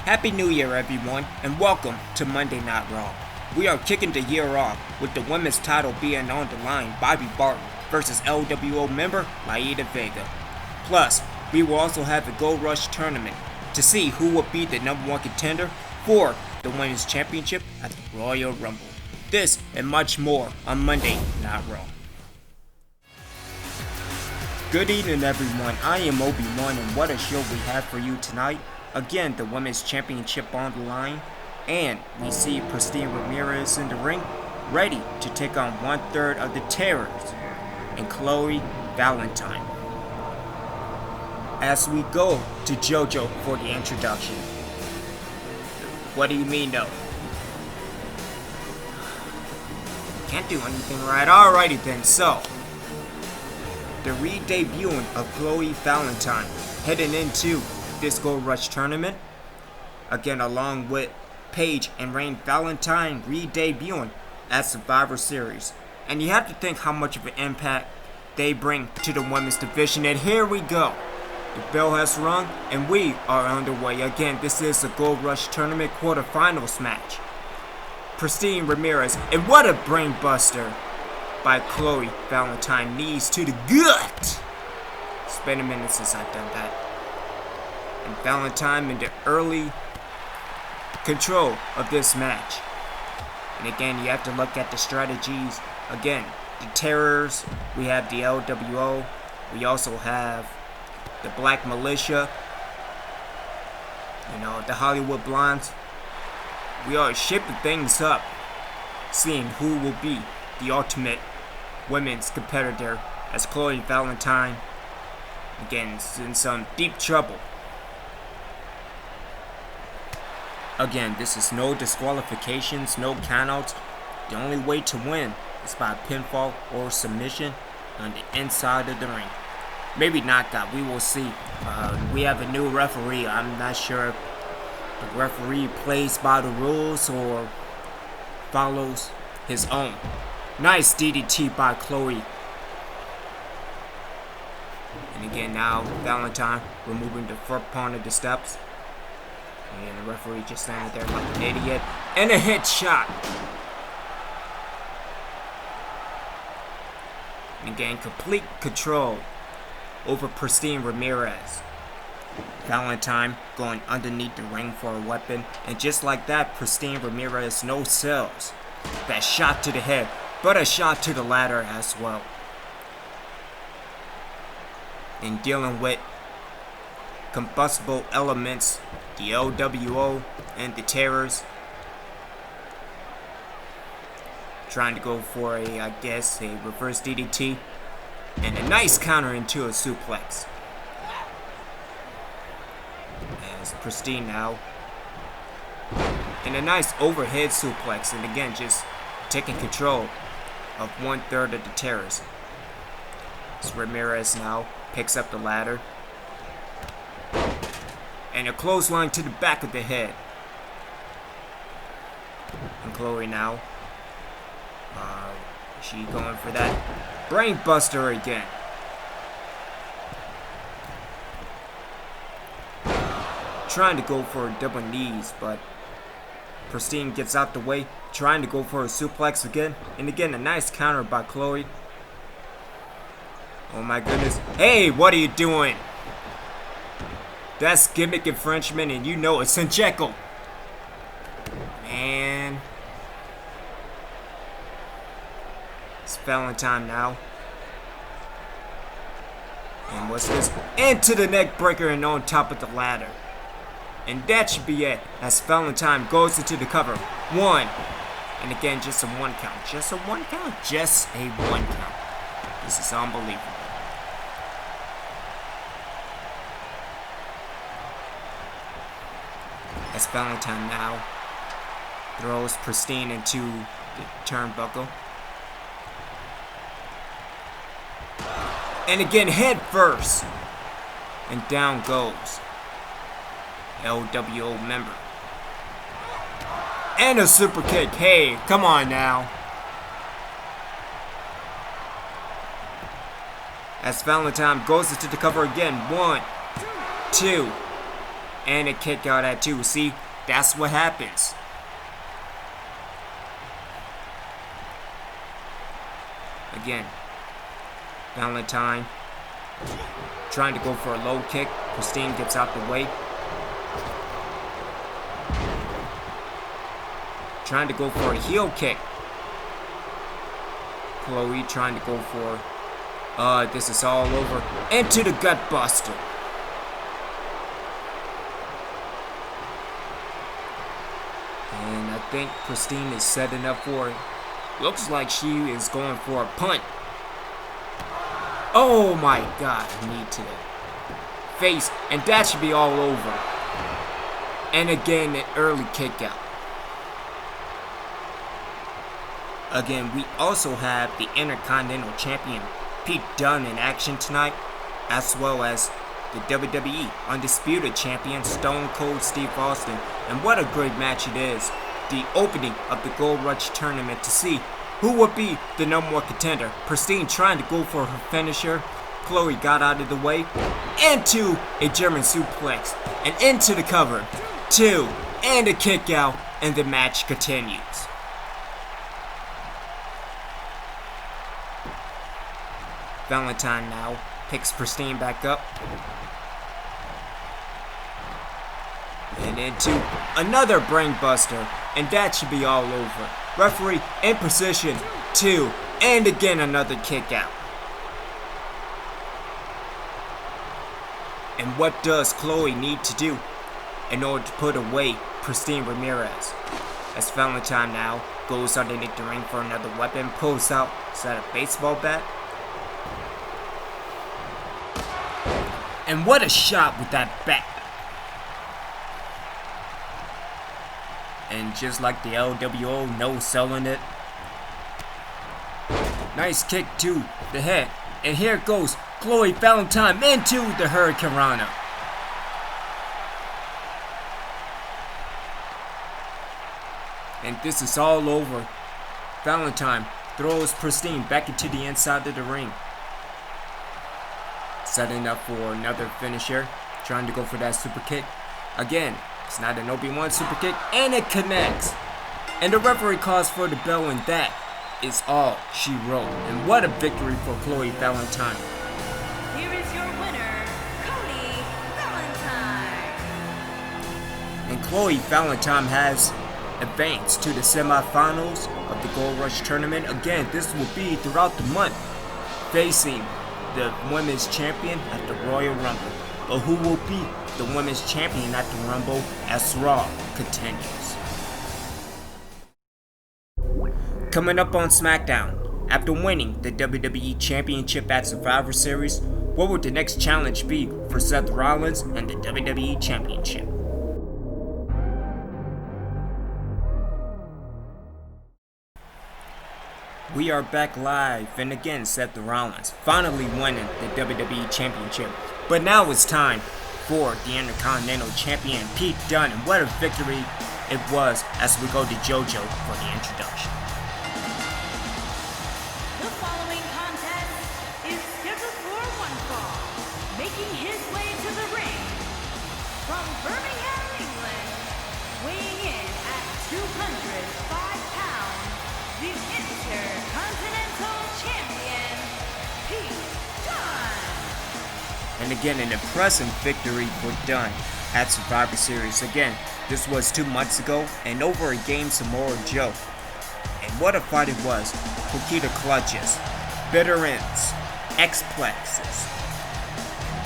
Happy New Year, everyone, and welcome to Monday Night Raw. We are kicking the year off with the women's title being on the line, Bobby Barton versus LWO member Laida Vega. Plus, we will also have the Gold Rush tournament to see who will be the number one contender for the women's championship at the Royal Rumble. This and much more on Monday Night Raw. Good evening, everyone. I am Obi-Wan, and what a show we have for you tonight. Again, the women's championship on the line, and we see Christine Ramirez in the ring, ready to take on 1/3 of the Terrors and Chloe Valentine. As we go to JoJo for the introduction. What do you mean, though? Can't do anything right. Alrighty then, so the re-debuting of Chloe Valentine heading into this Gold Rush tournament, again along with Paige and Rain Valentine re-debuting at Survivor Series. And you have to think how much of an impact they bring to the women's division. And here we go. The bell has rung and we are underway. Again, this is the Gold Rush tournament quarterfinals match. Christine Ramirez, and what a brain buster by Chloe Valentine, knees to the gut. It's been a minute since I've done that. And Valentine in the early control of this match. And again, you have to look at the strategies. Again, the Terrors, we have the LWO, we also have the Black Militia, the Hollywood Blondes. We are shaping things up, seeing who will be the ultimate women's competitor, as Chloe Valentine, again, is in some deep trouble. Again, this is no disqualifications, no countouts. The only way to win is by pinfall or submission on the inside of the ring. Maybe knockout, we will see. We have a new referee. I'm not sure if the referee plays by the rules or follows his own. Nice DDT by Chloe. And again, now Valentine removing the front part of the steps. And the referee just standing there like an idiot. And a hit shot. And again, complete control over Christine Ramirez. Valentine going underneath the ring for a weapon. And just like that, Christine Ramirez no sells that shot to the head, but a shot to the ladder as well. In dealing with combustible elements, the LWO and the Terrors trying to go for a reverse DDT and a nice counter into a suplex. As Christine now and a nice overhead suplex, and again just taking control of 1/3 of the Terrors. As Ramirez now picks up the ladder. And a clothesline to the back of the head. And Chloe now. She going for that brain buster again. Trying to go for double knees, but Christine gets out the way. Trying to go for a suplex again. And again, a nice counter by Chloe. Oh my goodness. Hey, what are you doing? That's gimmick infringement, and you know it's Sancheco. Man. It's Valentine now. And what's this? Into the neck breaker and on top of the ladder. And that should be it, as Valentine goes into the cover. One. And again, just a one count. Just a one count? Just a one count. This is unbelievable. As Valentine now throws Christine into the turnbuckle. And again, head first. And down goes LWO member. And a super kick. Hey, come on now. As Valentine goes into the cover again. 1, 2. And a kick out at 2. See, that's what happens. Again, Valentine trying to go for a low kick. Christine gets out the way. Trying to go for a heel kick. Chloe trying to go for, this is all over. Into the gut buster. And I think Christine is setting up for it. Looks like she is going for a punt. Oh my god, knee to the face. And that should be all over. And again, an early kick out. Again, we also have the Intercontinental Champion Pete Dunne in action tonight, as well as the WWE Undisputed Champion Stone Cold Steve Austin. And what a great match it is. The opening of the Gold Rush tournament to see who would be the #1 contender. Christine trying to go for her finisher. Chloe got out of the way. Into a German suplex. And into the cover. 2. And a kick out. And the match continues. Valentine now picks Christine back up. And into another brainbuster. And that should be all over. Referee in position. 2. And again another kick out. And what does Chloe need to do in order to put away Christine Ramirez? As Valentine now goes underneath the ring for another weapon. Pulls out, is that a baseball bat? And what a shot with that bat. And just like the LWO, no selling it. Nice kick to the head. And here goes Chloe Valentine into the Hurricane Rana. And this is all over. Valentine throws Christine back into the inside of the ring. Setting up for another finisher. Trying to go for that super kick. Again, it's not an Obi-Wan super kick. And it connects. And the referee calls for the bell, and that is all she wrote. And what a victory for Chloe Valentine. Here is your winner, Chloe Valentine. And Chloe Valentine has advanced to the semifinals of the Gold Rush tournament. Again, this will be throughout the month, facing the women's champion at the Royal Rumble. But who will be the women's champion at the Rumble as Raw continues? Coming up on SmackDown, after winning the WWE Championship at Survivor Series, what would the next challenge be for Seth Rollins and the WWE Championship? We are back live, and again, Seth Rollins finally winning the WWE Championship. But now it's time for the Intercontinental Champion Pete Dunne, and what a victory it was as we go to JoJo for the introduction. The following contest is scheduled for one fall. Making his way to the ring from Birmingham, England, weighing in at 205 pounds, the Intercontinental Champion, Pete Dunne. And again, an impressive victory for Dunne at Survivor Series. Again, this was 2 months ago, and over a game Samoa Joe. And what a fight it was. Coquina clutches, bitter ends, X-plexes.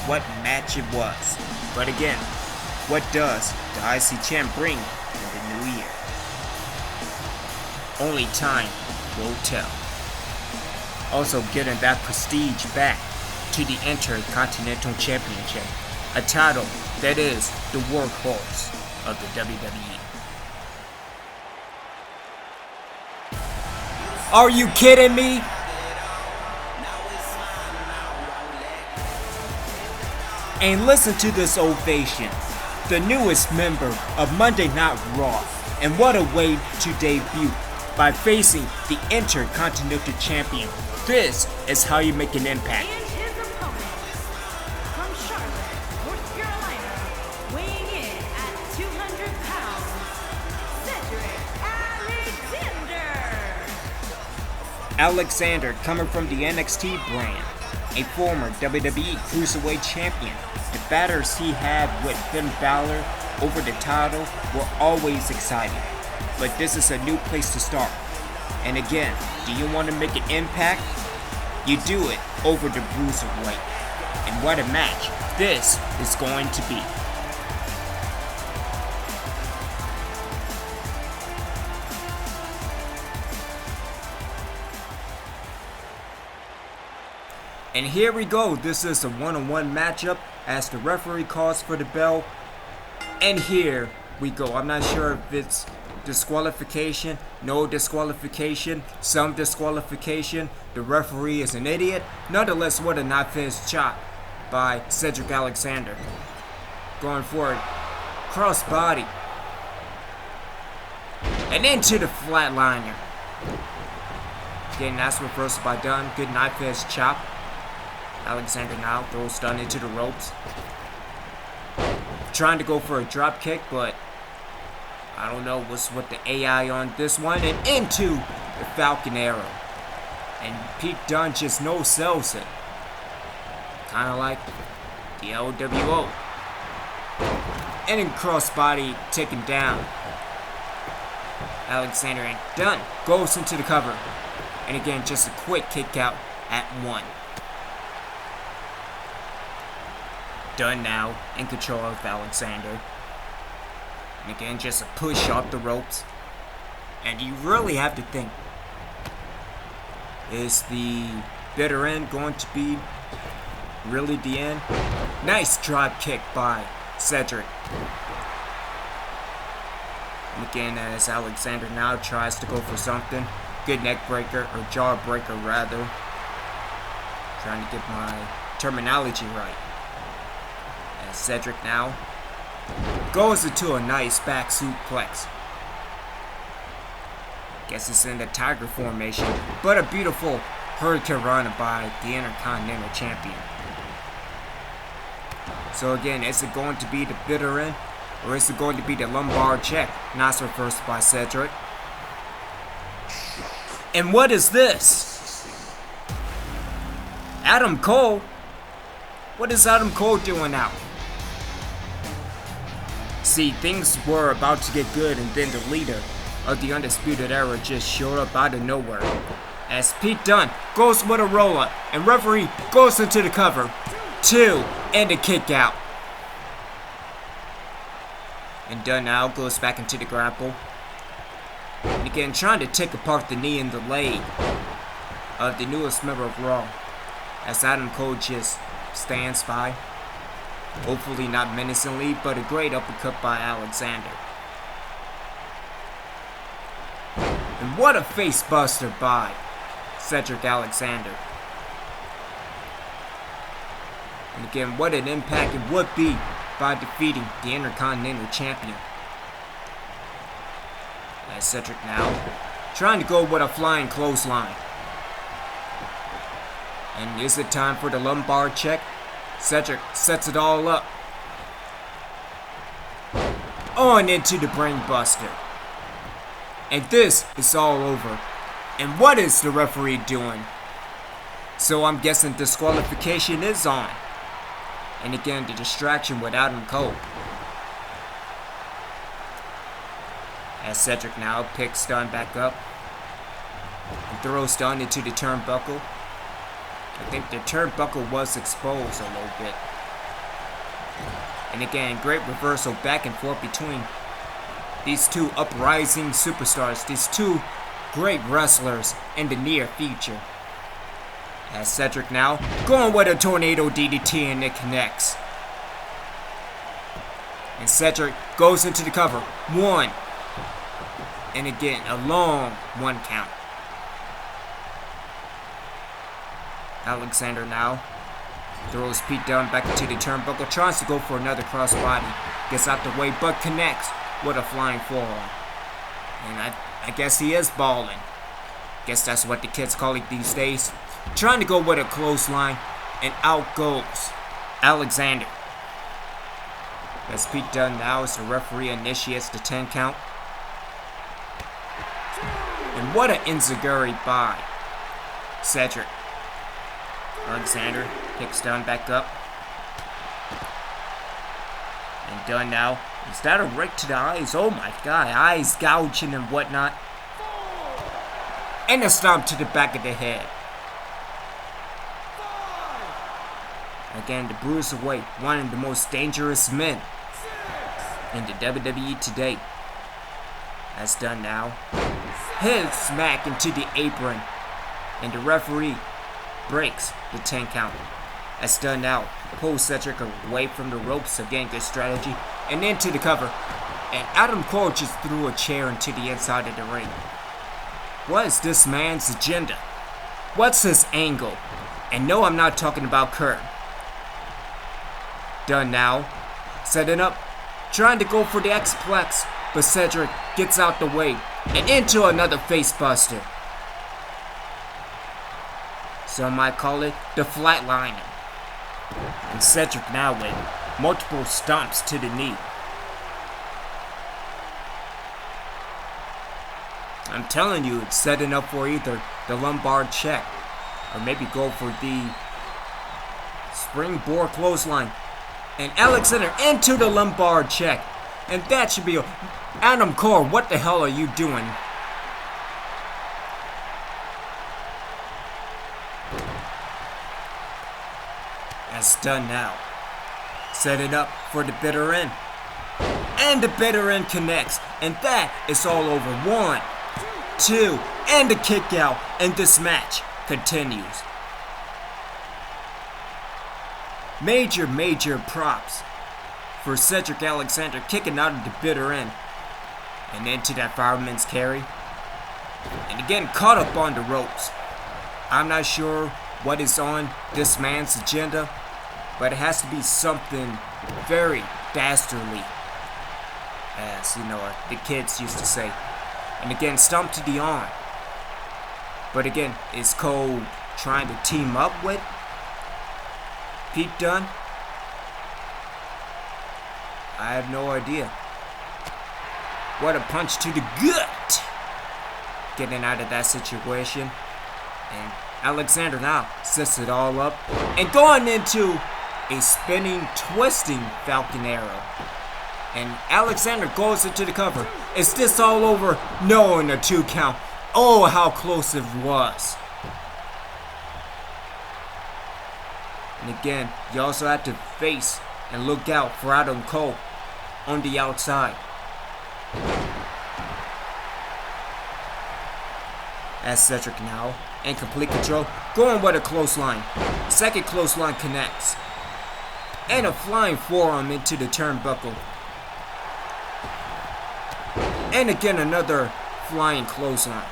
What match it was. But again, what does the IC champ bring in the new year? Only time will tell. Also getting that prestige back to the Intercontinental Championship, a title that is the workhorse of the WWE. Are you kidding me? And listen to this ovation. The newest member of Monday Night Raw. And what a way to debut by facing the Intercontinental Champion. This is how you make an impact. And his opponent from Charlotte, North Carolina, weighing in Alexander, coming from the NXT brand, a former WWE Cruiserweight Champion. The battles he had with Finn Balor over the title were always exciting, but this is a new place to start. And again, do you want to make an impact? You do it over the Cruiserweight. And what a match this is going to be. And here we go. This is a one-on-one matchup as the referee calls for the bell. And here we go. I'm not sure if it's disqualification, no disqualification, some disqualification. The referee is an idiot. Nonetheless, what a knife-edge chop by Cedric Alexander. Going forward, cross body. And into the flatliner. Again, that's reversed by Dunne. Good knife-edge chop. Alexander now throws Dunne into the ropes. Trying to go for a drop kick, but I don't know what's with the AI on this one. And into the Falcon Arrow. And Pete Dunne just no-sells it. Kind of like the LWO. And in crossbody taken down. Alexander and Dunne goes into the cover. And again, just a quick kick out at 1. Dunne now in control of Alexander. And again, just a push off the ropes. And you really have to think, is the bitter end going to be really the end? Nice drop kick by Cedric. And again, as Alexander now tries to go for something. Good neck breaker, or jaw breaker rather. Trying to get my terminology right. As Cedric now goes into a nice back suplex. Guess it's in the tiger formation, but a beautiful Hurricane Rana by the Intercontinental Champion. So again, is it going to be the bitter end, or is it going to be the lumbar check? Nice reversed by Cedric. And what is this? Adam Cole? What is Adam Cole doing now? See, things were about to get good, and then the leader of the Undisputed Era just showed up out of nowhere. As Pete Dunne goes with a roll-up, and referee goes into the cover. 2, and a kick out. And Dunne now goes back into the grapple. And again, trying to take apart the knee and the leg of the newest member of Raw. As Adam Cole just stands by. Hopefully not menacingly, but a great uppercut by Alexander. And what a face buster by Cedric Alexander. And again, what an impact it would be by defeating the Intercontinental Champion. As Cedric now trying to go with a flying clothesline. And is it time for the lumbar check? Cedric sets it all up. On into the brain buster. And this is all over. And what is the referee doing? So I'm guessing disqualification is on. And again, the distraction with Adam Cole. As Cedric now picks Dunne back up. And throws Dunne into the turnbuckle. I think the turnbuckle was exposed a little bit. And again, great reversal back and forth between these two uprising superstars. These two great wrestlers in the near future. As Cedric now going with a tornado DDT and it connects. And Cedric goes into the cover. 1. And again, a long 1 count. Alexander now throws Pete Dunne back into the turnbuckle. Tries to go for another crossbody. Gets out the way, but connects with a flying forearm. And I guess he is balling. Guess that's what the kids call it these days. Trying to go with a clothesline. And out goes Alexander. As Pete Dunne now as the referee initiates the 10 count. And what an enziguri by Cedric. Alexander picks Dunne back up. And Dunne now. Is that a right to the eyes? Oh my god, eyes gouging and whatnot. And a stomp to the back of the head. Again, the Bruiserweight, one of the most dangerous men in the WWE today. That's Dunne now. Hit smack into the apron. And the referee breaks the 10 count. That's Dunne now. Pulls Cedric away from the ropes. Again, good strategy. And into the cover. And Adam Cole just threw a chair into the inside of the ring. What is this man's agenda? What's his angle? And no, I'm not talking about Kurt. Dunne now. Setting up. Trying to go for the X-Plex. But Cedric gets out the way. And into another face buster. Some might call it the flatliner. And Cedric now with multiple stomps to the knee. I'm telling you, it's setting up for either the lumbar check or maybe go for the springboard clothesline. And Alexander into the lumbar check. And that should be a... Adam Cole, what the hell are you doing? That's done now. Set it up for the bitter end. And the bitter end connects. And that is all over. 1, 2, and the kick out. And this match continues. Major props for Cedric Alexander kicking out of the bitter end. And into that fireman's carry. And again, caught up on the ropes. I'm not sure what is on this man's agenda, but it has to be something very dastardly, as you know, the kids used to say. And again, stomp to the arm. But again, is Cole trying to team up with Pete Dunne? I have no idea. What a punch to the gut! Getting out of that situation. And Alexander now sets it all up. And going into a spinning, twisting Falcon Arrow. And Alexander goes into the cover. Is this all over? No, in a 2 count. Oh, how close it was. And again, you also have to face and look out for Adam Cole on the outside. As Cedric now in complete control, going with a clothesline. Second clothesline connects. And a flying forearm into the turnbuckle. And again another flying clothesline.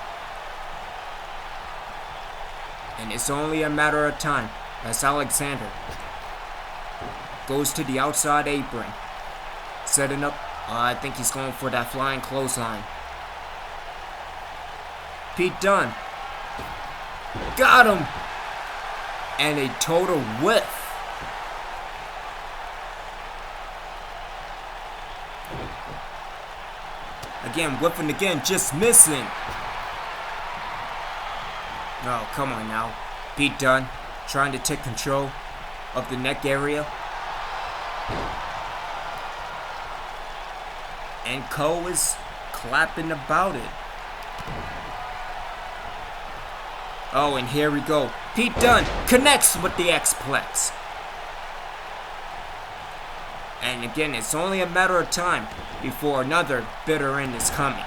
And it's only a matter of time as Alexander goes to the outside apron. Setting up, I think he's going for that flying clothesline. Pete Dunne. Got him! And a total whiff. Again, whiffing again, just missing. Oh, come on now. Pete Dunne trying to take control of the neck area. And Cole is clapping about it. Oh, and here we go. Pete Dunne connects with the X-Plex. And again, it's only a matter of time before another bitter end is coming.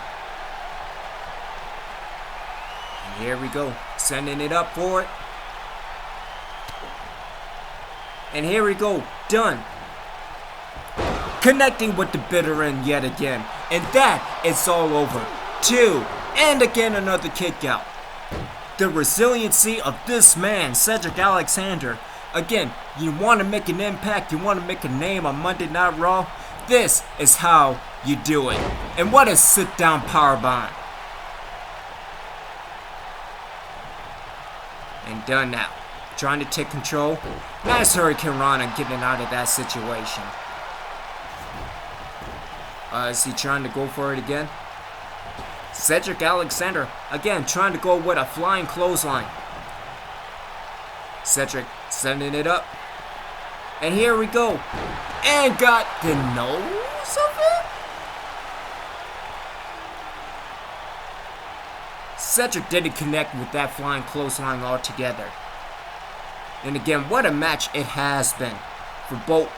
And here we go, sending it up for it. And here we go, Dunne. Connecting with the bitter end yet again. And that is all over. 2, and again another kick out. The resiliency of this man, Cedric Alexander. Again, you want to make an impact, you want to make a name on Monday Night Raw. This is how you do it. And what a sit-down powerbomb. And Dunne now, trying to take control. Nice Hurricane Rana getting out of that situation. Is he trying to go for it again? Cedric Alexander, again, trying to go with a flying clothesline. Cedric setting it up. And here we go. And got the nose of it? Cedric didn't connect with that flying clothesline altogether. And again, what a match it has been for both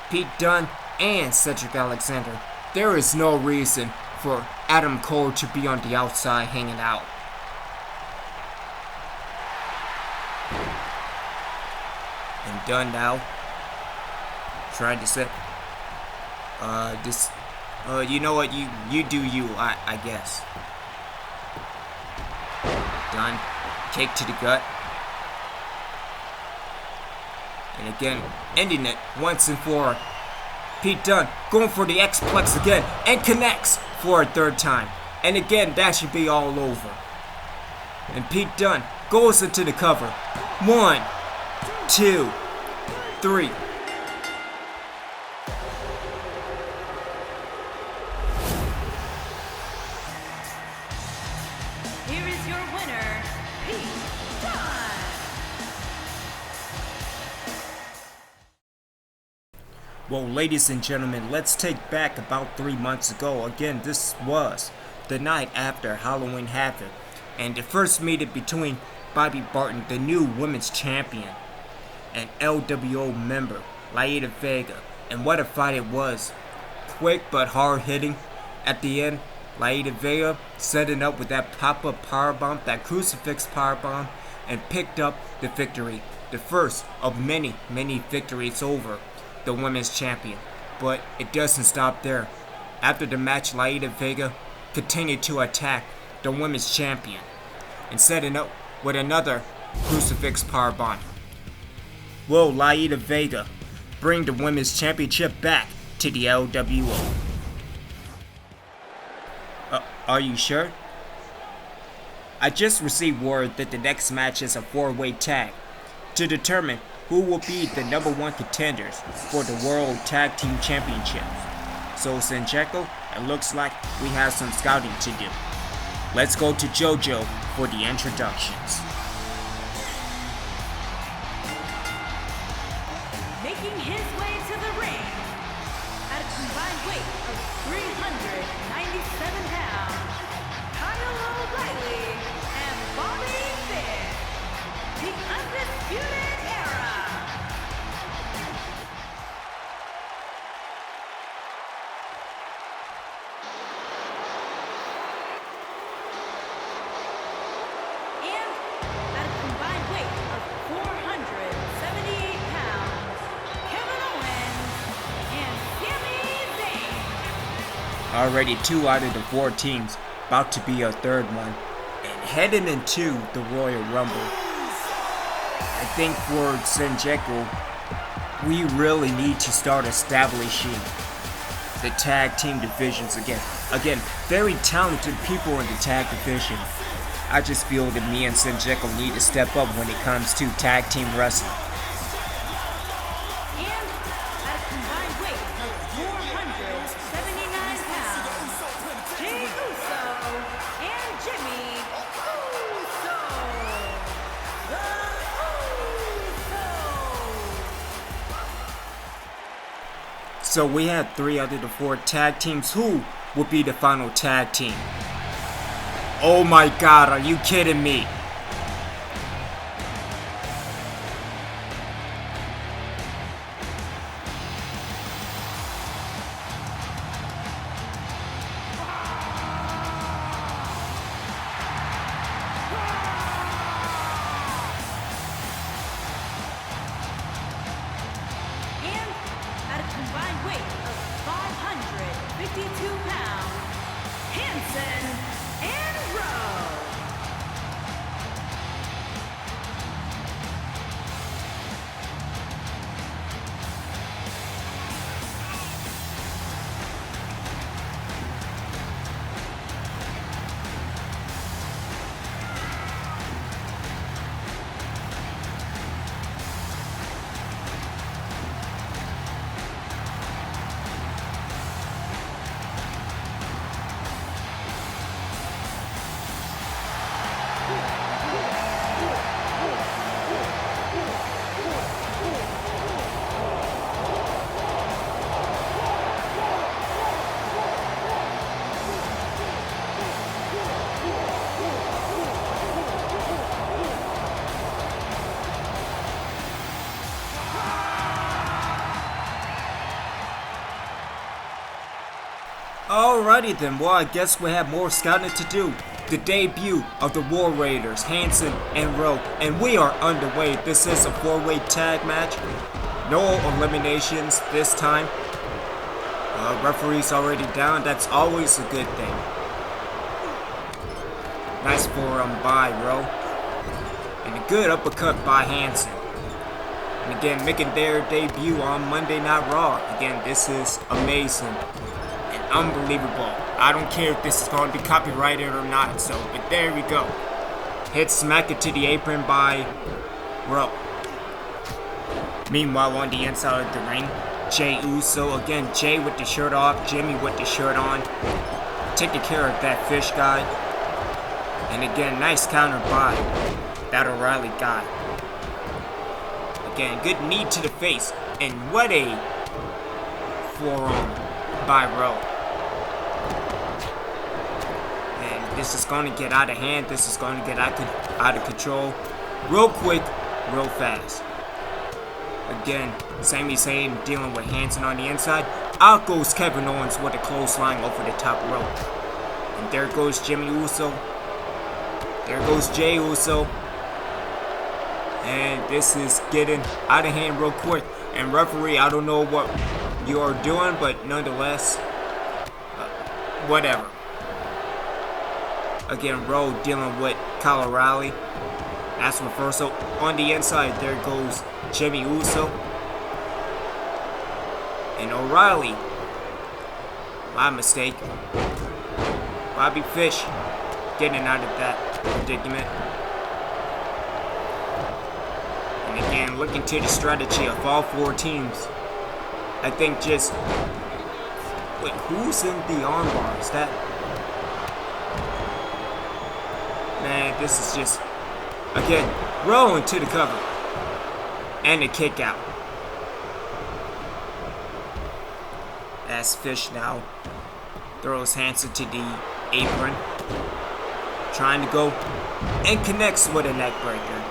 Pete Dunne and Cedric Alexander. There is no reason for Adam Cole to be on the outside hanging out. And Dunne now trying to say, you know what, you do you, I guess. Dunne, kick to the gut. And again, ending it once and for all. Pete Dunne going for the X-Plex again and connects for a third time. And again, that should be all over. And Pete Dunne goes into the cover. 1, 2, 3. Here is your winner, Pete Dunne. Well, ladies and gentlemen, let's take back about 3 months ago. Again, this was the night after Halloween Havoc, and the first meeting between Bobby Barton, the new women's champion, and LWO member Laida Vega. And what a fight it was. Quick but hard hitting. At the end, Laida Vega setting up with that pop-up powerbomb, that crucifix powerbomb, and picked up the victory. The first of many, many victories over the women's champion. But it doesn't stop there. After the match, Laida Vega continued to attack the women's champion and setting up with another crucifix powerbomb. Will Laida Vega bring the women's championship back to the LWO? Are you sure? I just received word that the next match is a 4-way tag to determine who will be the number 1 contenders for the World Tag Team Championships. So Sanjeko, it looks like we have some scouting to do. Let's go to JoJo for the introductions. Making his way to the ring at a combined weight of 397 pounds, Kyle O'Reilly and Bobby Fish, the Undisputed Era. And at a combined weight of 478 pounds, Kevin Owens and Sami Zayn. Already 2 out of the 4 teams, about to be a third one, and heading into the Royal Rumble. I think for Sanjeko, we really need to start establishing the tag team divisions again. Again, very talented people in the tag division. I just feel that me and Sanjeko need to step up when it comes to tag team wrestling. And at a combined weight of 479 pounds, Jey Uso and Jimmy Uso. The Usos. So we had 3 out of the 4 tag teams. Who will be the final tag team? Oh my god, are you kidding me? And at a combined weight of 552 pounds, Hanson and Roode. Alrighty then, well I guess we have more scouting to do. The debut of the War Raiders, Hanson and Roode, and we are underway. This is a 4-way tag match. No eliminations this time. Referee's already down, that's always a good thing. Nice forearm by Roode. And a good uppercut by Hanson. And again, making their debut on Monday Night Raw. Again, this is amazing. Unbelievable. I don't care if this is going to be copyrighted or not, so, but there we go. Hit smack it to the apron by Roode. Meanwhile, on the inside of the ring, Jey Uso, again, Jey with the shirt off, Jimmy with the shirt on, taking care of that fish guy. And again, nice counter by that O'Reilly guy. Again, good knee to the face, and what a forearm by Roode. This is going to get out of hand. This is going to get out of control real quick, real fast. Again, Sami Zayn dealing with Hanson on the inside. Out goes Kevin Owens with a clothesline over the top rope. And there goes Jimmy Uso. There goes Jey Uso. And this is getting out of hand real quick. And referee, I don't know what you are doing, but nonetheless, whatever. Again, Roode dealing with Kyle O'Reilly. That's reversal. On the inside, there goes Jimmy Uso. And O'Reilly. My mistake. Bobby Fish getting out of that predicament. And again, looking to the strategy of all four teams. I think just... Wait, who's in the armbar? Is that... Man, this is just, again, rolling to the cover. And a kick out. As Fish now throws Hanson to the apron. Trying to go and connects with a neck breaker.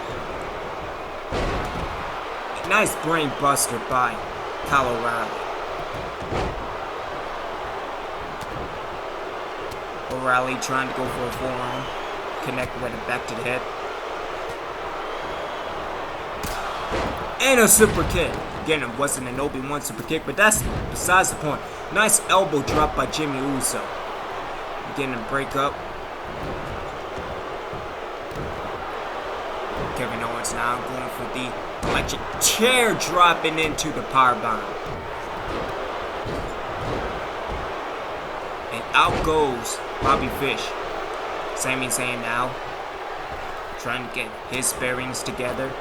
A nice brain buster by Kyle O'Reilly. O'Reilly trying to go for a forearm. Connect with it back to the head. And a super kick. Again, it wasn't an Obi-Wan super kick, but that's besides the point. Nice elbow drop by Jimmy Uso. Getting a break up. Kevin Owens now going for the electric chair, dropping into the powerbomb. And out goes Bobby Fish. Sami Zayn now trying to get his bearings together.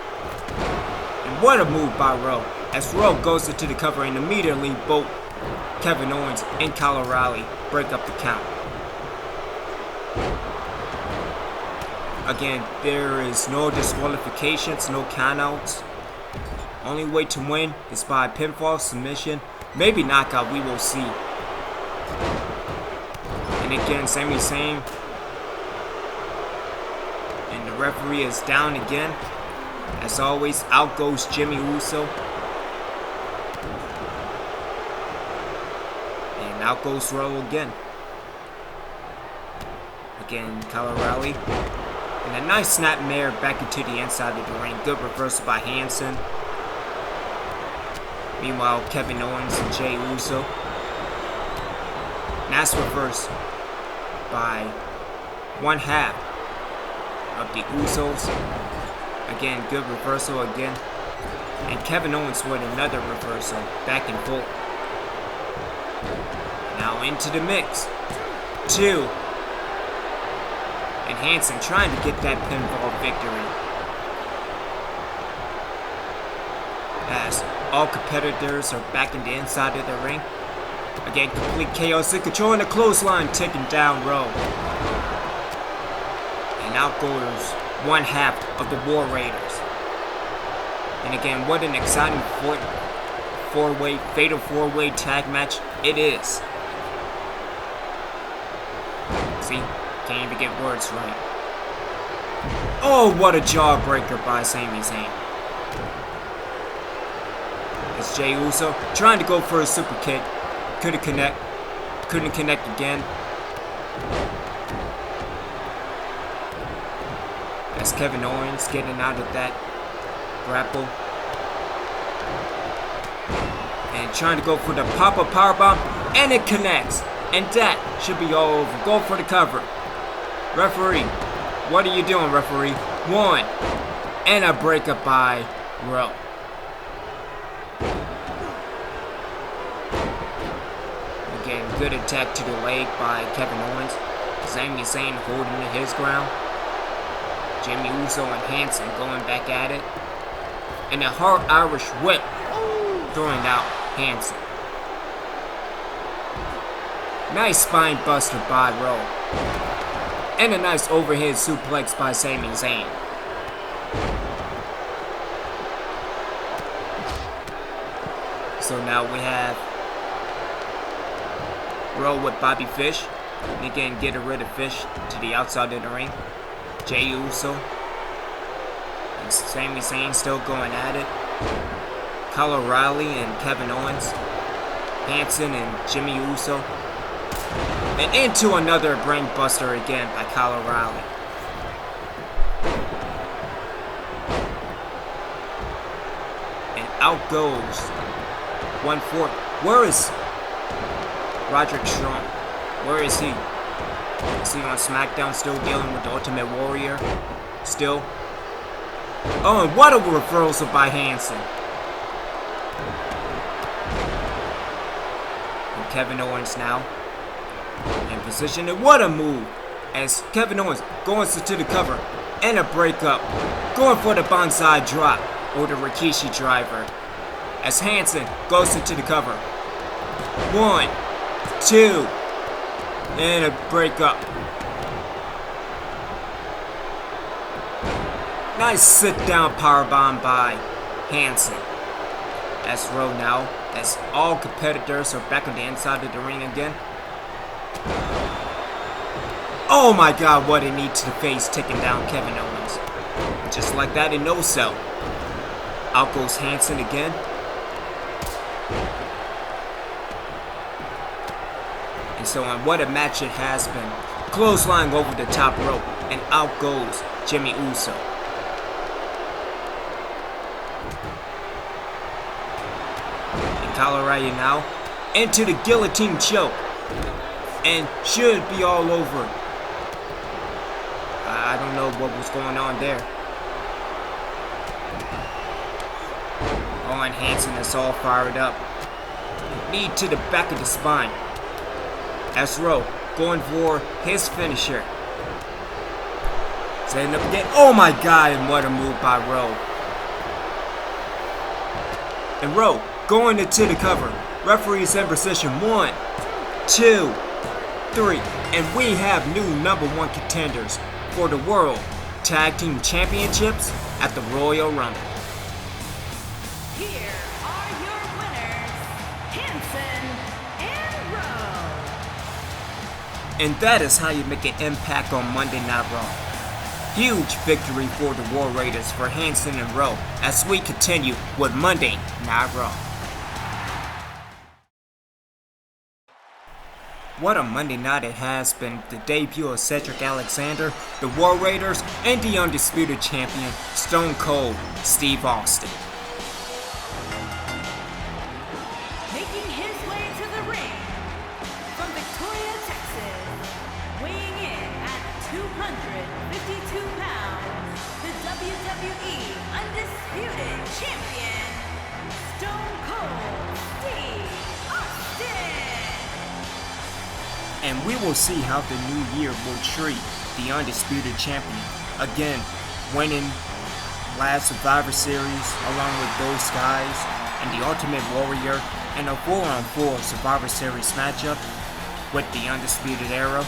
And what a move by Roode. As Roode goes into the cover and immediately both Kevin Owens and Kyle O'Reilly break up the count. Again, there is no disqualifications, no countouts. Only way to win is by pinfall, submission, maybe knockout, we will see. And again, Sami Zayn. And the referee is down again. As always, out goes Jimmy Uso. And out goes Roode again. Again, Kyle O'Reilly. And a nice snapmare back into the inside of the ring. Good reversal by Hanson. Meanwhile, Kevin Owens and Jey Uso. Nice reverse by one half of the Usos. Again, good reversal again. And Kevin Owens with another reversal. Back and forth. Now into the mix. 2. And Hanson trying to get that pinfall victory. As all competitors are back in the inside of the ring. Again, complete chaos and controlling the clothesline, taking down Roode. And out goes one half of the War Raiders. And again, what an exciting four-way, fatal four-way tag match it is. See? Can't even get words right. Oh, what a jawbreaker by Sami Zayn. It's Jey Uso trying to go for a super kick. Couldn't connect. Couldn't connect again. As Kevin Owens getting out of that grapple. And trying to go for the pop-up powerbomb. And it connects. And that should be all over. Go for the cover. Referee. What are you doing, referee? 1. And a breakup by Roode. Again, good attack to the leg by Kevin Owens. Sami Zayn holding his ground. Jimmy Uso and Hanson going back at it. And a hard Irish whip. Throwing out Hanson. Nice spine buster by Roode. And a nice overhead suplex by Sami Zayn. So now we have Roode with Bobby Fish. And again, get rid of Fish to the outside of the ring. Jey Uso. And Sami Zayn still going at it. Kyle O'Reilly and Kevin Owens. Hanson and Jimmy Uso. And into another brain buster again by Kyle O'Reilly. And out goes 1-4. Where is Roderick Strong? Where is he? Is he on SmackDown still dealing with the Ultimate Warrior? Still? Oh, and what a reversal by Hanson. And Kevin Owens now in position, and what a move as Kevin Owens goes to the cover and a breakup, going for the bonsai drop or the Rikishi driver as Hanson goes into the cover. 1, 2, and a breakup. Nice sit down powerbomb by Hanson. As Roode now, as all competitors are back on the inside of the ring again. Oh my god, what a knee to the face, taking down Kevin Owens. Just like that in no cell. Out goes Hanson again. And so on, what a match it has been. Clothesline over the top rope, and out goes Jimmy Uso. And Kyle O'Reilly now into the guillotine choke. And should be all over. I don't know what was going on there. Oh, and Hanson is all fired up. Knee to the back of the spine. As Roode going for his finisher. Setting up again. Oh my god, and what a move by Roode. And Roode going into the cover. Referee's in position. 1, 2, 3. And we have new #1 contenders for the World Tag Team Championships at the Royal Rumble. Here are your winners, Hanson and Roode. And that is how you make an impact on Monday Night Raw. Huge victory for the War Raiders for Hanson and Roode as we continue with Monday Night Raw. What a Monday night it has been. The debut of Cedric Alexander, the War Raiders, and the undisputed champion, Stone Cold Steve Austin. Making his way to the ring from Victoria, Texas, weighing in at 252 pounds, the WWE Undisputed Champion, Stone Cold Steve Austin. And we will see how the new year will treat the undisputed champion. Again, winning last Survivor Series along with those guys and the Ultimate Warrior in a 4-on-4 Survivor Series matchup with the Undisputed Era.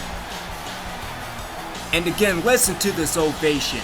And again, listen to this ovation.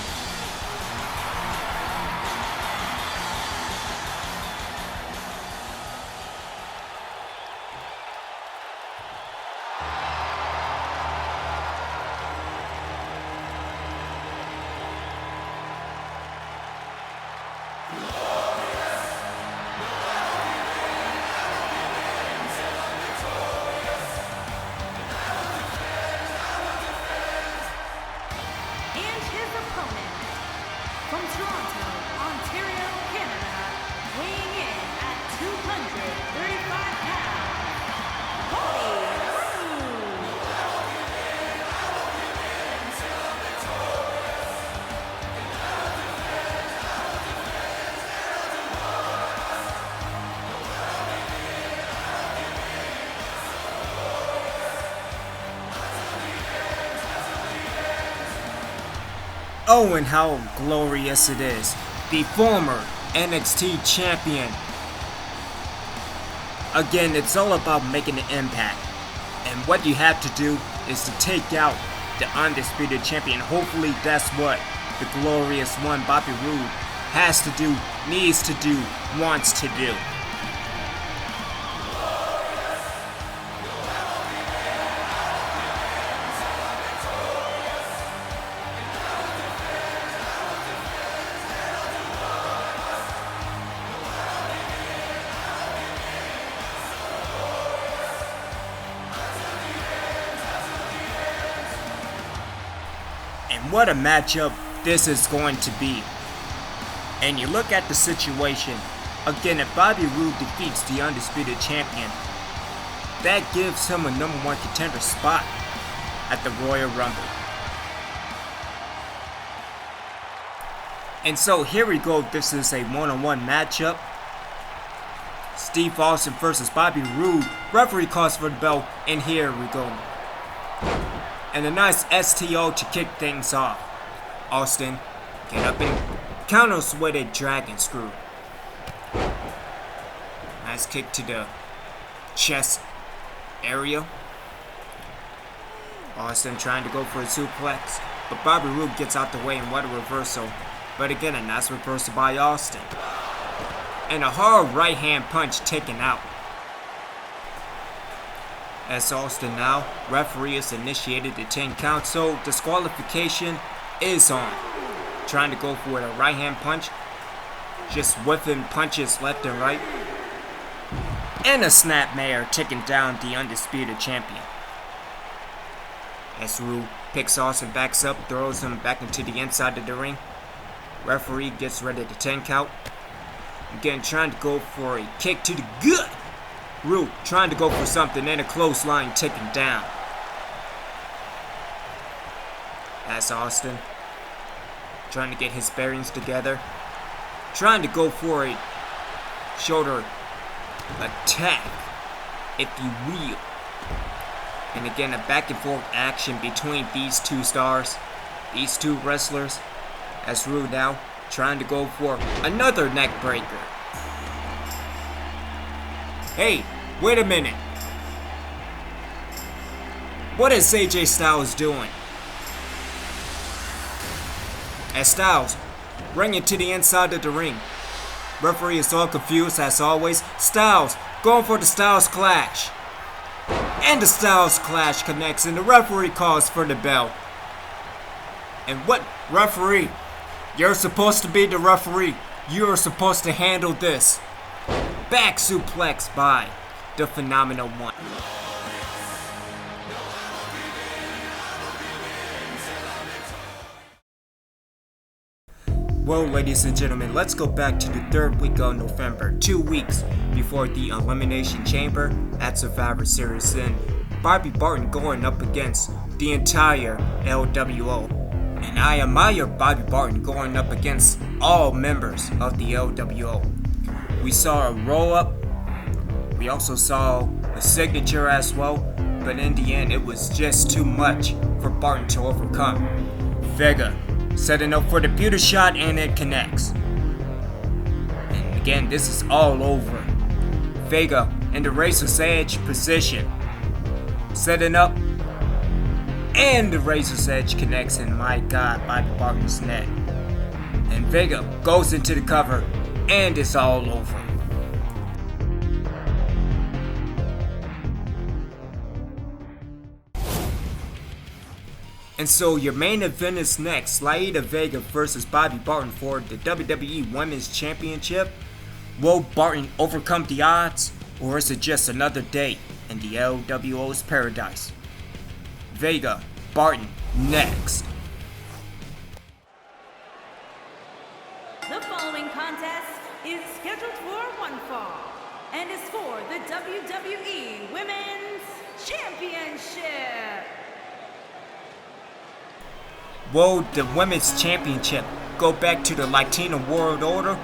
Oh, and how glorious it is. The former NXT champion. Again, it's all about making an impact. And what you have to do is to take out the undisputed champion. Hopefully that's what the glorious one, Bobby Roode, has to do, needs to do, wants to do. And what a matchup this is going to be. And you look at the situation, again, if Bobby Roode defeats the undisputed champion, that gives him a #1 contender spot at the Royal Rumble. And so here we go, this is a one-on-one matchup. Steve Austin versus Bobby Roode. Referee calls for the bell, and here we go. And a nice STO to kick things off. Austin, get up and counters with a dragon screw. Nice kick to the chest area. Austin trying to go for a suplex, but Bobby Roode gets out the way and what a reversal. But again, a nice reversal by Austin. And a hard right hand punch taken out. As Austin now, referee has initiated the 10 count, so disqualification is on. Trying to go for a right hand punch, just whipping punches left and right. And a snapmare taking down the undisputed champion. As Roode picks Austin, backs up, throws him back into the inside of the ring. Referee gets ready to 10 count. Again, trying to go for a kick to the gut. Roode trying to go for something and a clothesline taken down. That's Austin trying to get his bearings together. Trying to go for a shoulder attack, if you will. And again, a back and forth action between these two stars, these two wrestlers. As Roode now trying to go for another neck breaker. Hey, wait a minute. What is AJ Styles doing? As Styles bring it to the inside of the ring. Referee is all confused as always. Styles going for the Styles Clash. And the Styles Clash connects and the referee calls for the bell. And what referee? You're supposed to be the referee. You're supposed to handle this. Back suplex by the Phenomenal One. Well, ladies and gentlemen, let's go back to the 3rd week of November, 2 weeks before the Elimination Chamber at Survivor Series, and Bobby Barton going up against the entire LWO. And I admire Bobby Barton going up against all members of the LWO. We saw a roll-up, we also saw a signature as well, but in the end it was just too much for Barton to overcome. Vega setting up for the beauty shot and it connects. And again, this is all over. Vega in the Razor's Edge position. Setting up. And the Razor's Edge connects, and my God, Bobby Barton's neck. And Vega goes into the cover, and it's all over. And so your main event is next. Laieta Vega versus Bobby Barton for the WWE Women's Championship. Will Barton overcome the odds, or is it just another day in the LWO's paradise? Vega, Barton, next. The following contest is scheduled for one fall and is for the WWE Women's Championship. Will the Women's Championship go back to the Latino World Order?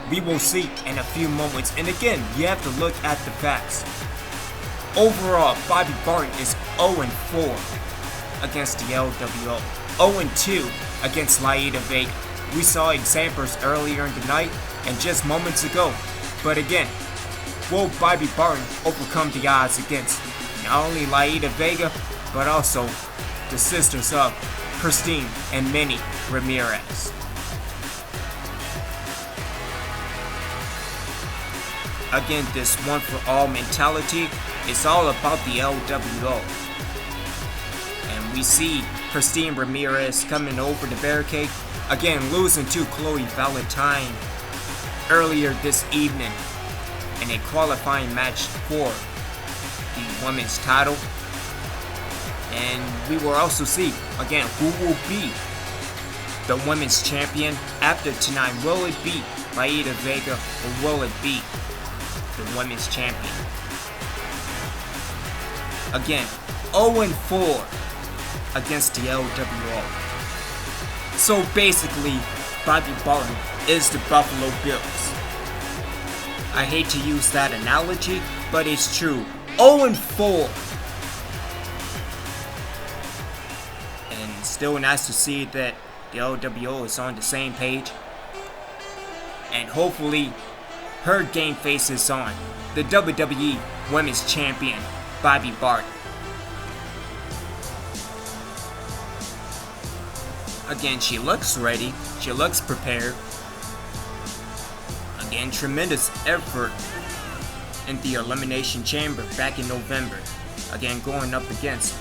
We will see in a few moments. And again, you have to look at the facts. Overall, Bobby Barton is 0-4 against the LWO. 0-2 against Laida Vega. We saw examples earlier in the night and just moments ago. But again, will Bobby Barton overcome the odds against not only Laida Vega, but also the sisters of Christine and Minnie Ramirez? Again, this one for all mentality is all about the LWO. And we see Christine Ramirez coming over the barricade, again losing to Chloe Valentine earlier this evening in a qualifying match for the women's title. And we will also see, again, who will be the women's champion after tonight. Will it be Laida Vega or will it be the women's champion? Again, 0-4 against the LWO. So basically, Bobby Barton is the Buffalo Bills. I hate to use that analogy, but it's true. 0-4. And still nice to see that the LWO is on the same page. And hopefully, her game face is on the WWE Women's Champion, Bobby Barton. Again, she looks ready. She looks prepared. Again, tremendous effort in the Elimination Chamber back in November. Again, going up against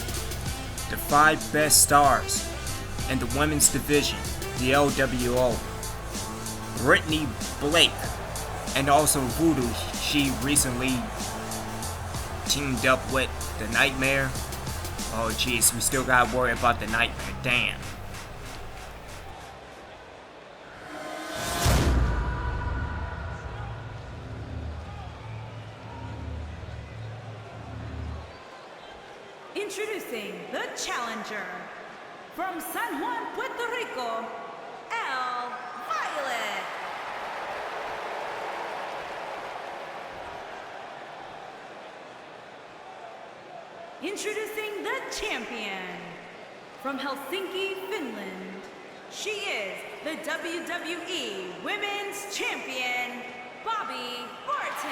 the 5 best stars in the women's division, the LWO. Brittany Blake and also Voodoo. She recently teamed up with the Nightmare. Oh jeez, we still gotta worry about the Nightmare. Damn. Introducing the challenger from San Juan, Puerto Rico, El Violet. Introducing the champion from Helsinki, Finland. She is the WWE Women's Champion, Bobby Barton.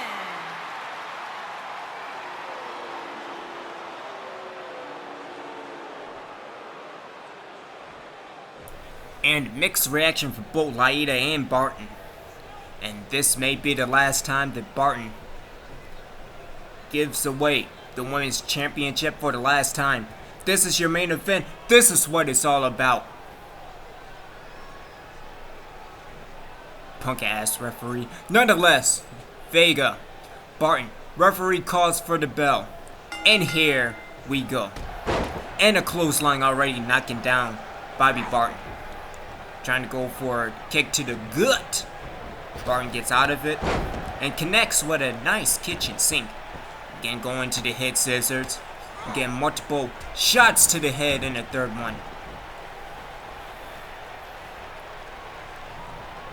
And mixed reaction from both Laida and Barton. And this may be the last time that Barton gives away the Women's Championship for the last time. This is your main event. This is what it's all about. Punk ass referee. Nonetheless, Vega, Barton, referee calls for the bell. And here we go. And a clothesline already knocking down Bobby Barton. Trying to go for a kick to the gut. Barton gets out of it and connects with a nice kitchen sink. Again, going to the head scissors. Again, multiple shots to the head in the third one.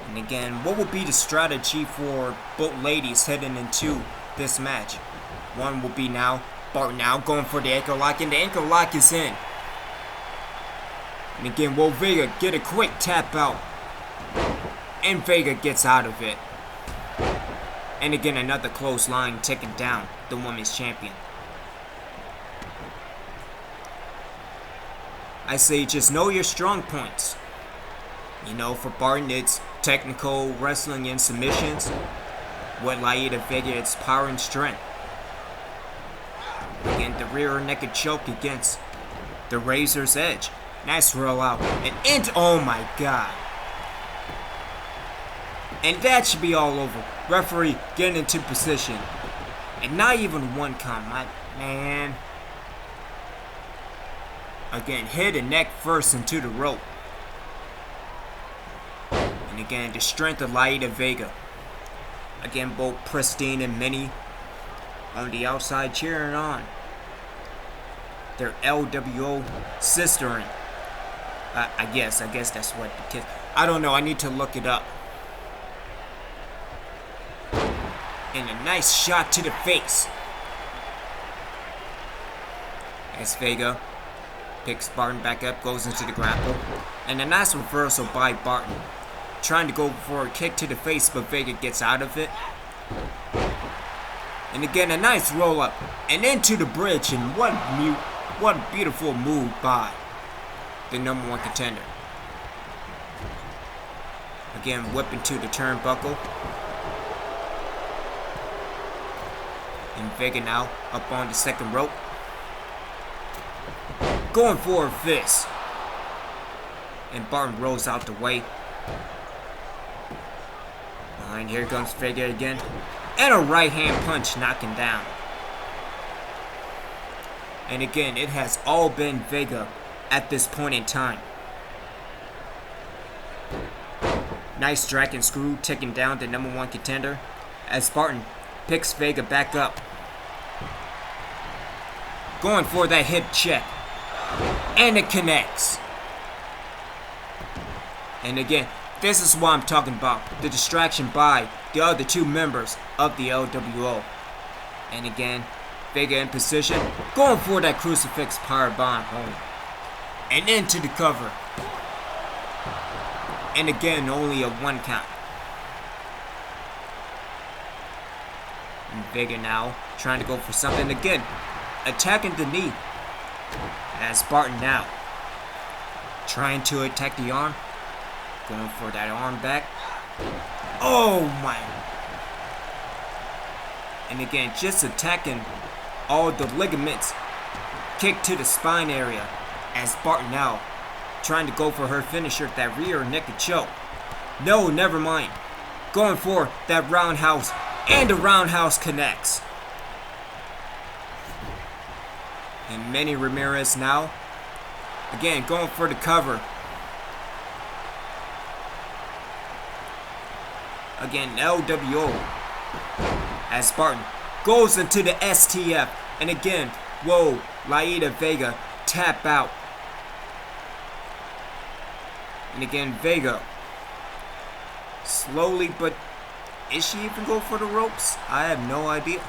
And again, what will be the strategy for both ladies heading into this match? One will be now, Barton now going for the ankle lock, and the ankle lock is in. And again, will Vega get a quick tap out? And Vega gets out of it. And again, another clothesline taking down the women's champion. I say just know your strong points. You know, for Barton, it's technical wrestling and submissions. With Laida Vega, it's power and strength. Again, the rear naked choke against the Razor's Edge. Nice roll out. And oh my god. And that should be all over. Referee getting into position. And not even one count, man. Again, head and neck first into the rope. And again, the strength of Laida Vega. Again, both Pristine and Minnie on the outside cheering on their LWO sistering. I guess that's what the kids. I don't know. I need to look it up. And a nice shot to the face. As Vega Picks Barton back up, goes into the grapple. And a nice reversal by Barton. Trying to go for a kick to the face, but Vega gets out of it. And again, a nice roll up and into the bridge. And what beautiful move by the #1 contender. Again, whip into the turnbuckle. And Vega now up on the second rope. Going for a fist. And Barton rolls out the way. And here comes Vega again. And a right hand punch knocking down. And again, it has all been Vega at this point in time. Nice dragon screw taking down the #1 contender as Barton picks Vega back up. Going for that hip check. And it connects. And again, this is what I'm talking about. The distraction by the other two members of the LWO. And again, Vega in position. Going for that crucifix powerbomb home. And into the cover. And again, only a 1 count. And Vega now trying to go for something again. Attacking the knee. As Barton now trying to attack the arm. Going for that arm back. Oh my. And again, just attacking all the ligaments. Kick to the spine area. As Barton now trying to go for her finisher, that rear naked choke. No, never mind. Going for that roundhouse. And the roundhouse connects. And Manny Ramirez now. Again, going for the cover. Again, LWO. As Barton goes into the STF. And again, whoa, Laida Vega tap out. And again, Vega. Slowly, but is she even go for the ropes? I have no idea.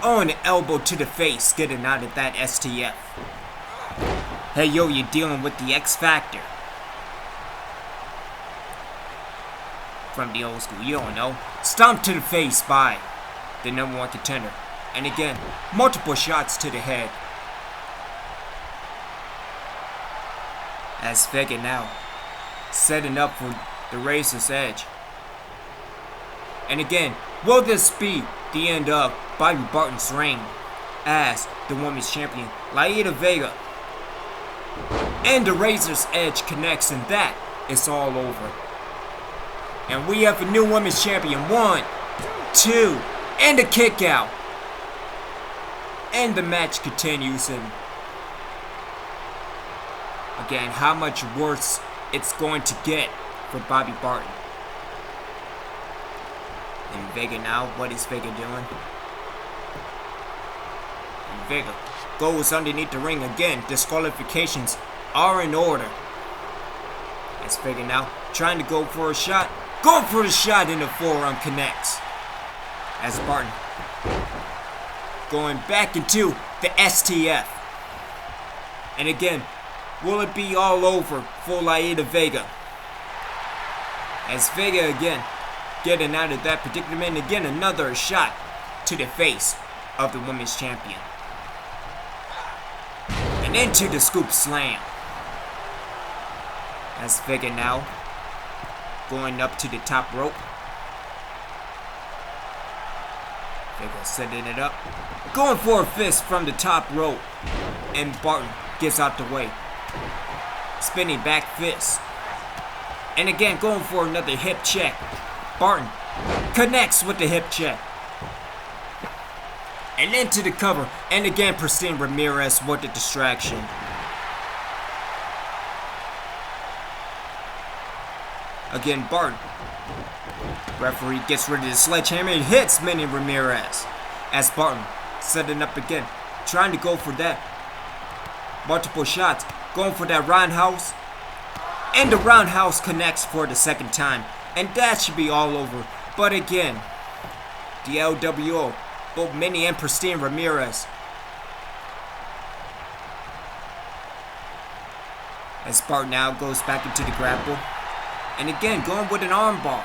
Oh, and an elbow to the face, getting out of that STF. Hey, yo, you're dealing with the X Factor. From the old school, you don't know. Stomp to the face by the #1 contender. And again, multiple shots to the head. As Vega now setting up for the Razor's Edge. And again, will this be the end of Bobby Barton's reign as the Women's Champion? Laida Vega. And the Razor's Edge connects, and that is all over. And we have a new Women's Champion. 1, 2, and a kick out. And the match continues. And again, how much worse it's going to get for Bobby Barton. And Vega now, what is Vega doing? And Vega goes underneath the ring again. Disqualifications are in order. As Vega now trying to go for a shot. Going for the shot, and the forearm connects. As Barton going back into the STF. And again, will it be all over for Laida Vega? As Vega again getting out of that predicament. Again, another shot to the face of the Women's Champion. And into the scoop slam. As Vega now going up to the top rope. Vega setting it up. Going for a fist from the top rope. And Barton gets out the way. Spinning back fist. And again, going for another hip check. Barton connects with the hip check. And into the cover. And again, Christine Ramirez with the distraction. Again, Barton. Referee gets rid of the sledgehammer and hits Manny Ramirez. As Barton setting up again. Trying to go for that. Multiple shots. Going for that roundhouse. And the roundhouse connects for the second time. And that should be all over. But again, the LWO, both Manny and Christine Ramirez, As Spartan now goes back into the grapple. And again, going with an armbar.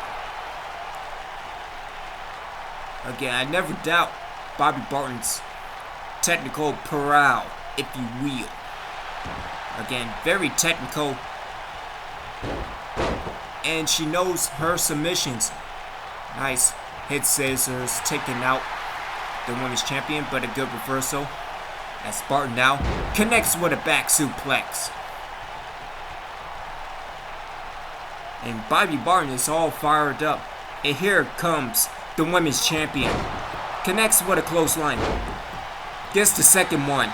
Again, I never doubt Bobby Barton's technical prowess, if you will. Again, very technical. And she knows her submissions. Nice hit scissors, taking out the women's champion, but a good reversal. As Spartan now connects with a back suplex. And Bobby Barton is all fired up. And here comes the women's champion. Connects with a clothesline. Gets the second one.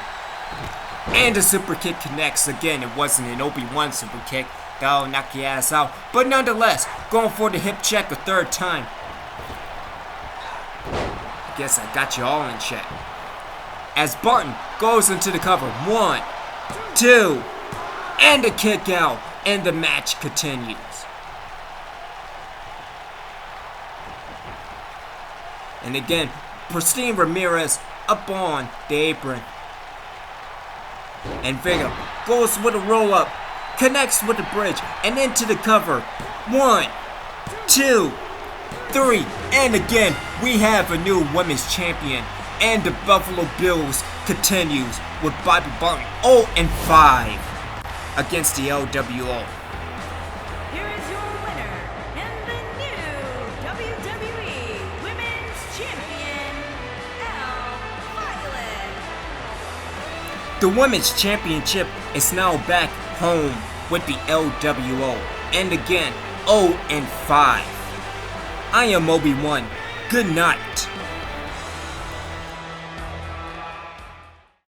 And a super kick connects. Again, it wasn't an Obi-Wan super kick. That'll knock your ass out. But nonetheless, going for the hip check a third time. Guess I got you all in check. As Barton goes into the cover. 1, 2, and a kick out. And the match continues. And again, Pristine Ramirez up on the apron. And Vega goes with a roll up, connects with the bridge, and into the cover. 1, 2, 3, and again, we have a new women's champion. And the Buffalo Bills continues with Bobby Barton 0-5 against the LWO. Here is your winner and the new WWE Women's Champion, Violet. The Women's Championship is now back home with the LWO. And again, 0-5. I am Obi-Wan. Good night.